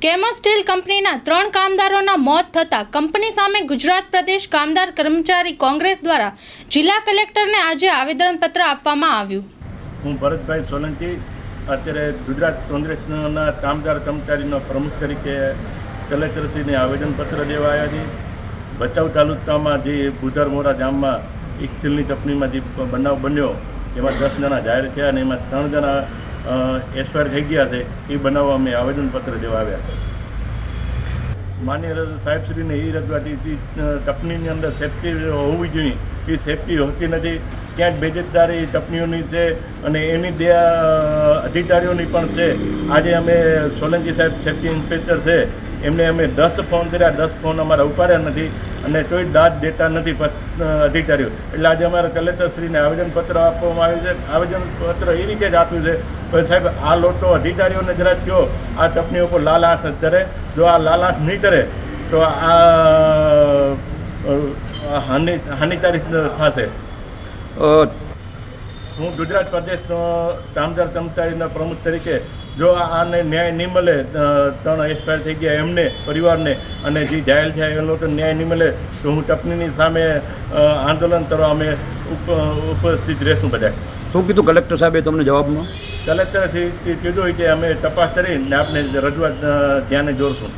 Chemo steel કંપનીના 3 કામદારોના મોત થતાં કંપની સામે ગુજરાત પ્રદેશ કામદાર કર્મચારી કોંગ્રેસ દ્વારા જિલ્લા કલેક્ટરને આજે આવેદનપત્ર આપવામાં આવ્યું. હું ભરતભાઈ સોલંકી અત્યારે ગુજરાત કોંગ્રેસના કામદાર કર્મચારીના પ્રમુખ તરીકે કલેક્ટરશ્રીને આવેદનપત્ર દેવા આવ્યા છીએ. ભચાઉ તાલુકામાં જે બુધરમોરા ગામમાં એક સ્ટીલની કંપનીમાં જે બનાવ બન્યો એમાં 10 જણા જાહેર થયા અને એમાં 3 જણા એક્સપાયર થઈ ગયા છે. એ બનાવવા અમે આવેદનપત્ર દેવા આવ્યા છે. માન્ય સાહેબશ્રીને એ રજૂઆત કંપનીની અંદર સેફ્ટી હોવી જોઈએ, એ સેફ્ટી હોતી નથી. ક્યાંક બેદરકારી કંપનીઓની છે અને એની બે અધિકારીઓની પણ છે. આજે અમે સોલંકી સાહેબ સેફ્ટી ઇન્સ્પેક્ટર છે, એમને અમે 10 ફોન કર્યા, 10 ફોન અમારા ઉપાડ્યા નથી અને કોઈ દાદ દેતા નથી અધિકારીઓ. એટલે આજે અમારા કલેક્ટરશ્રીને આવેદનપત્ર આપવામાં આવ્યું છે. આવેદનપત્ર એ રીતે જ આપ્યું છે કે સાહેબ આ લોકો અધિકારીઓને જરા કહો આ કંપનીઓ પર લાલ આંખ કરે. જો આ લાલ આંખ નહીં કરે તો આ હાનિકારક થશે. હું ગુજરાત પ્રદેશનો કામદાર કર્મચારીના પ્રમુખ તરીકે જો આને ન્યાય નહીં મળે, 3 એક્સપાયર થઈ ગયા એમને પરિવારને અને જે જાહેર થયા એ લોકો ન્યાય નહીં મળે તો હું કંપનીની સામે આંદોલન કરવા અમે ઉપસ્થિત રહેશું. બધા શું કીધું કલેક્ટર સાહેબે તમને જવાબમાં? કલેક્ટરશ્રી કીધું કે અમે તપાસ કરીને આપણે રજૂઆત ધ્યાને જોડશું.